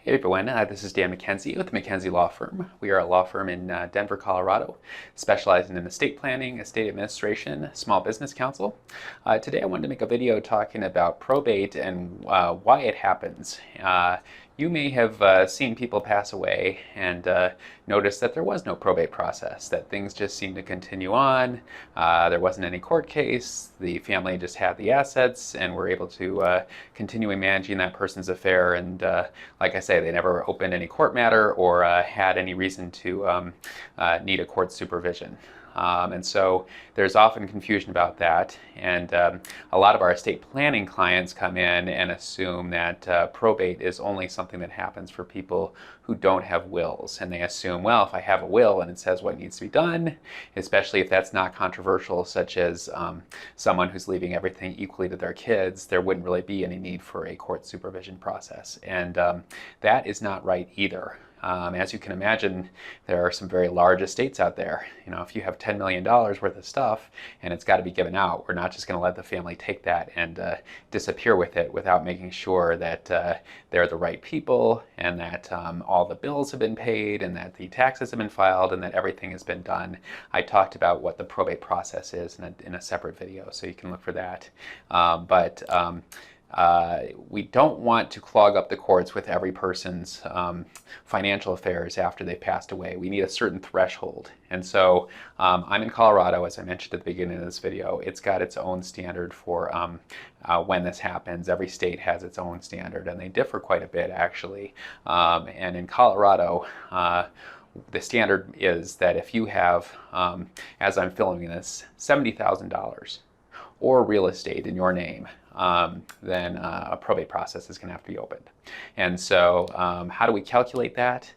Hey everyone, this is Dan McKenzie with the McKenzie Law Firm. We are a law firm in Denver, Colorado, specializing in estate planning, estate administration, small business counsel. Today I wanted to make a video talking about probate and why it happens. You may have seen people pass away and noticed that there was no probate process, that things just seemed to continue on. There wasn't any court case, the family just had the assets and were able to continue managing that person's affair, and like I say, they never opened any court matter or had any reason to need a court supervision. And so there's often confusion about that, and a lot of our estate planning clients come in and assume that probate is only something that happens for people who don't have wills, and they assume, well, if I have a will and it says what needs to be done, especially if that's not controversial, such as someone who's leaving everything equally to their kids, there wouldn't really be any need for a court supervision process, and that is not right either. As you can imagine, there are some very large estates out there. You know, if you have $10 million worth of stuff and it's got to be given out, we're not just going to let the family take that and disappear with it without making sure that they're the right people, and that all the bills have been paid, and that the taxes have been filed, and that everything has been done. I talked about what the probate process is in a separate video, so you can look for that. We don't want to clog up the courts with every person's financial affairs after they've passed away. We need a certain threshold. And so I'm in Colorado, as I mentioned at the beginning of this video. It's got its own standard for when this happens. Every state has its own standard, and they differ quite a bit, actually. And in Colorado, the standard is that if you have, as I'm filming this, $70,000 or real estate in your name, then a probate process is going to have to be opened. And so how do we calculate that?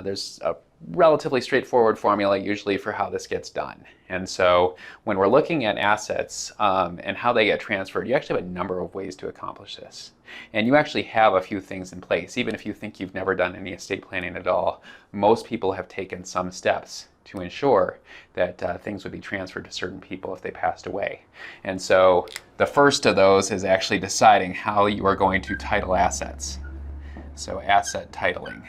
There's a relatively straightforward formula usually for how this gets done. And so when we're looking at assets and how they get transferred, you actually have a number of ways to accomplish this. And you actually have a few things in place. Even if you think you've never done any estate planning at all, most people have taken some steps to ensure that things would be transferred to certain people if they passed away. And so the first of those is actually deciding how you are going to title assets. So asset titling.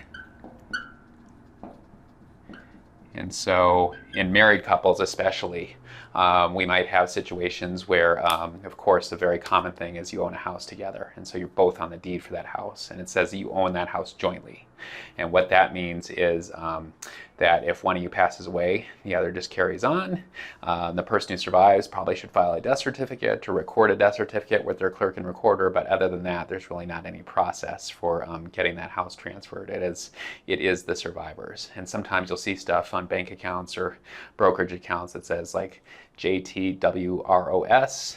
And so in married couples especially, we might have situations where, of course, the very common thing is you own a house together. And so you're both on the deed for that house. And it says that you own that house jointly. And what that means is that if one of you passes away, the other just carries on. The person who survives probably should file a death certificate or record a death certificate with their clerk and recorder. But other than that, there's really not any process for getting that house transferred. It is the survivors. And sometimes you'll see stuff on bank accounts or brokerage accounts that says like JTWROS.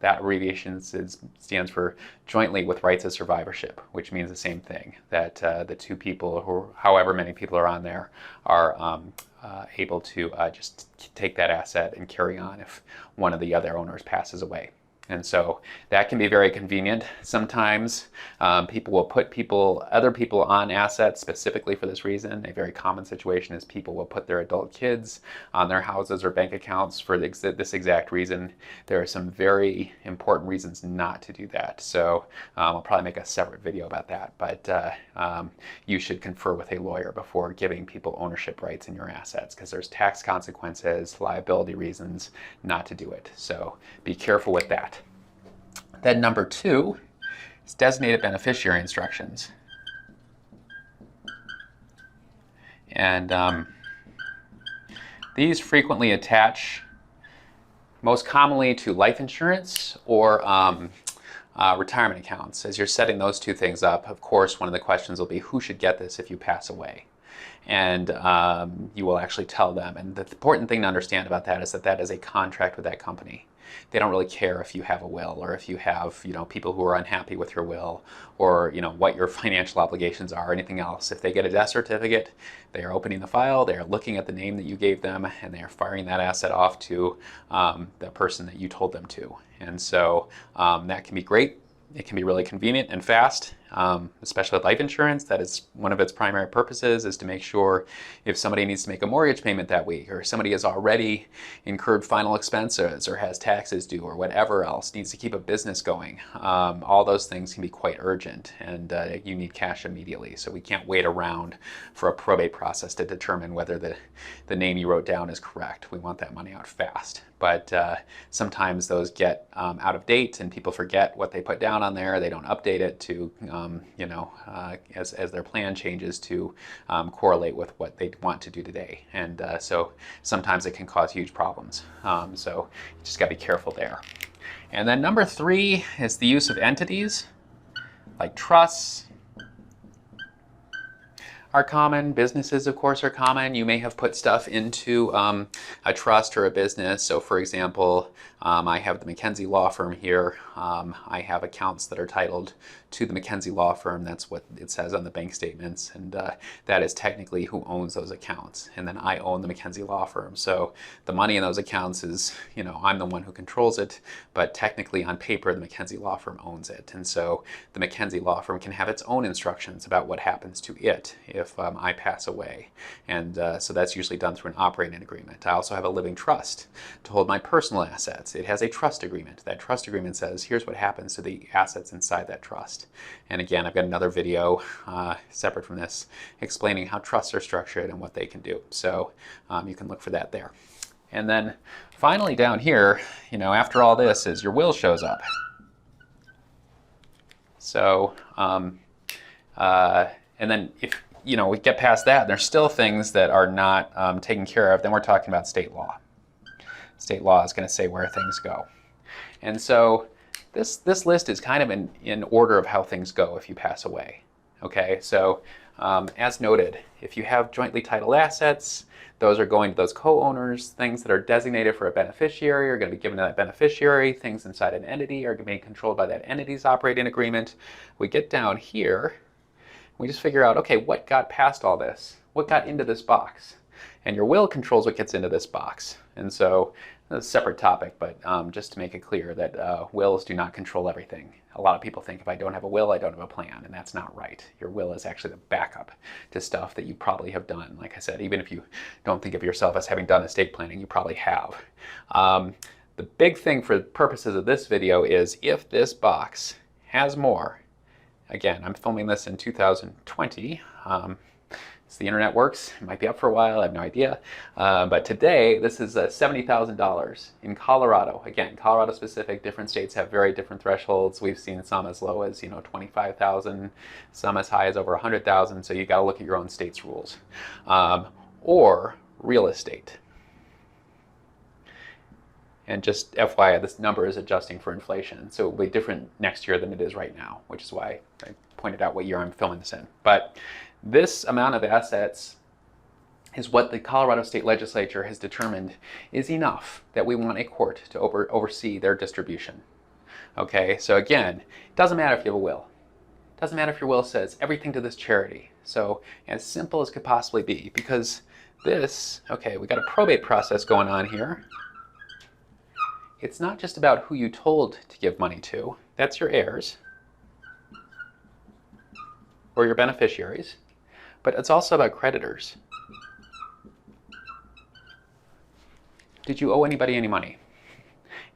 That abbreviation stands for jointly with rights of survivorship, which means the same thing, that the two people, who, however many people are on there, are able to just take that asset and carry on if one of the other owners passes away. And so that can be very convenient. Sometimes people will put other people on assets specifically for this reason. A very common situation is people will put their adult kids on their houses or bank accounts for this exact reason. There are some very important reasons not to do that. So I'll probably make a separate video about that. But you should confer with a lawyer before giving people ownership rights in your assets, because there's tax consequences, liability reasons not to do it. So be careful with that. Then number 2 is designated beneficiary instructions. And these frequently attach most commonly to life insurance or retirement accounts. As you're setting those two things up, of course, one of the questions will be, who should get this if you pass away? And you will actually tell them. And the important thing to understand about that is that that is a contract with that company. They don't really care if you have a will, or if you have, people who are unhappy with your will, or, what your financial obligations are, or anything else. If they get a death certificate, they are opening the file, they are looking at the name that you gave them, and they are firing that asset off to the person that you told them to. And so that can be great. It can be really convenient and fast. especially with life insurance. That is one of its primary purposes, is to make sure if somebody needs to make a mortgage payment that week, or somebody has already incurred final expenses or has taxes due or whatever else, needs to keep a business going. All those things can be quite urgent, and you need cash immediately. So we can't wait around for a probate process to determine whether the name you wrote down is correct. We want that money out fast. But sometimes those get out of date and people forget what they put down on there. They don't update it to, as their plan changes to correlate with what they want to do today. And so sometimes it can cause huge problems. So you just got to be careful there. And then number 3 is the use of entities like trusts. Are common. Businesses, of course, are common. You may have put stuff into a trust or a business. So for example, I have the McKenzie law firm here. I have accounts that are titled to the McKenzie law firm. That's what it says on the bank statements. And that is technically who owns those accounts. And then I own the McKenzie law firm. So the money in those accounts is, I'm the one who controls it. But technically on paper, the McKenzie law firm owns it. And so the McKenzie law firm can have its own instructions about what happens to it if I pass away. And so that's usually done through an operating agreement. I also have a living trust to hold my personal assets. It has a trust agreement. That trust agreement says, here's what happens to the assets inside that trust. And again, I've got another video separate from this explaining how trusts are structured and what they can do. So you can look for that there. And then finally down here, after all this is your will shows up. So, and then if we get past that, there's still things that are not taken care of, then we're talking about state law. State law is going to say where things go. And so this list is kind of in order of how things go if you pass away. Okay, so as noted, if you have jointly titled assets, those are going to those co-owners. Things that are designated for a beneficiary are going to be given to that beneficiary. Things inside an entity are going to be controlled by that entity's operating agreement. We get down here, we just figure out, okay, what got past all this? What got into this box? And your will controls what gets into this box. And so that's a separate topic, but just to make it clear that wills do not control everything. A lot of people think if I don't have a will, I don't have a plan, and that's not right. Your will is actually the backup to stuff that you probably have done. Like I said, even if you don't think of yourself as having done estate planning, you probably have. The big thing for the purposes of this video is if this box has more. Again, I'm filming this in 2020. So the internet works. It might be up for a while. I have no idea. But today, this is $70,000 in Colorado. Again, Colorado specific. Different states have very different thresholds. We've seen some as low as 25,000, some as high as over 100,000. So you got to look at your own state's rules. Or real estate. And just FYI, this number is adjusting for inflation. So it will be different next year than it is right now, which is why I pointed out what year I'm filming this in. But this amount of assets is what the Colorado State Legislature has determined is enough that we want a court to oversee their distribution. Okay, so again, it doesn't matter if you have a will. It doesn't matter if your will says everything to this charity. So as simple as could possibly be, because this, okay, we got a probate process going on here. It's not just about who you told to give money to. That's your heirs or your beneficiaries. But it's also about creditors. Did you owe anybody any money?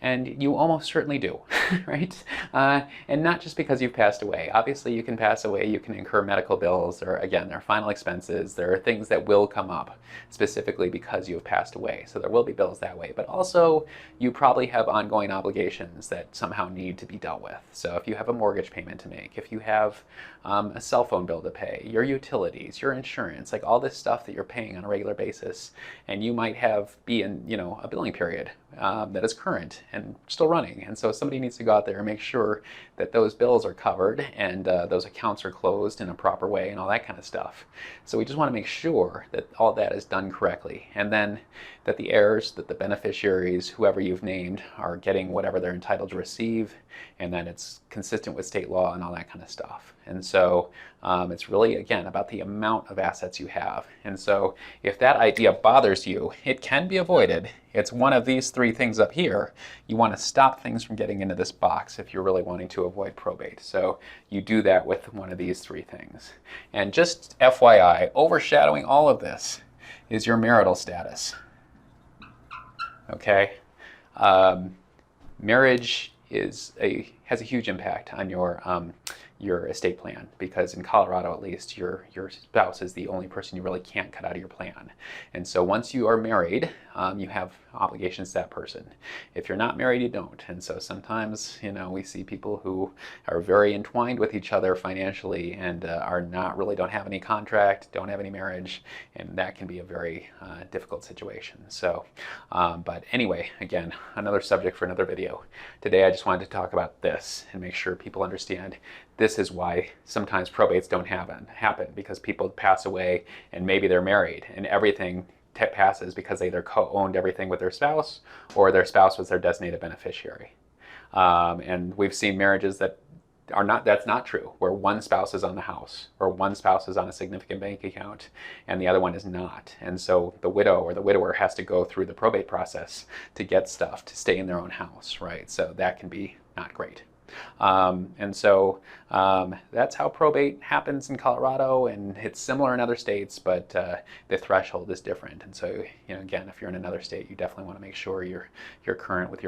And you almost certainly do, right? And not just because you've passed away. Obviously, you can pass away, you can incur medical bills, or again, there are final expenses. There are things that will come up specifically because you have passed away. So there will be bills that way. But also, you probably have ongoing obligations that somehow need to be dealt with. So if you have a mortgage payment to make, if you have a cell phone bill to pay, your utilities, your insurance, like all this stuff that you're paying on a regular basis, and you might be in a billing period that is current and still running. And so somebody needs to go out there and make sure that those bills are covered and those accounts are closed in a proper way and all that kind of stuff. So we just want to make sure that all that is done correctly, and then that the heirs, that the beneficiaries, whoever you've named, are getting whatever they're entitled to receive, and then it's consistent with state law and all that kind of stuff. And so it's really, again, about the amount of assets you have. And so if that idea bothers you, it can be avoided It's one of these three things up here. You want to stop things from getting into this box if you're really wanting to avoid probate. So you do that with one of these three things. And just FYI, overshadowing all of this is your marital status. Okay? Marriage has a huge impact on your estate plan, because in Colorado, at least, your spouse is the only person you really can't cut out of your plan. And so once you are married, you have obligations to that person. If you're not married, you don't. And so sometimes, we see people who are very entwined with each other financially and don't have any contract, don't have any marriage, and that can be a very difficult situation. So, but anyway, again, another subject for another video. Today I just wanted to talk about this and make sure people understand this is why sometimes probates don't happen, because people pass away and maybe they're married and everything passes because they either co-owned everything with their spouse or their spouse was their designated beneficiary. And we've seen marriages that's not true, where one spouse is on the house or one spouse is on a significant bank account and the other one is not. And so the widow or the widower has to go through the probate process to get stuff to stay in their own house, right? So that can be not great. And so that's how probate happens in Colorado, and it's similar in other states, but the threshold is different. And so, again, if you're in another state, you definitely want to make sure you're current with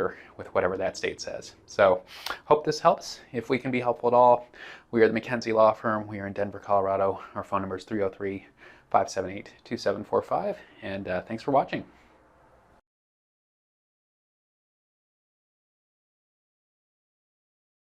whatever that state says. So, hope this helps. If we can be helpful at all, we are the McKenzie Law Firm. We are in Denver, Colorado. Our phone number is 303-578-2745, and thanks for watching.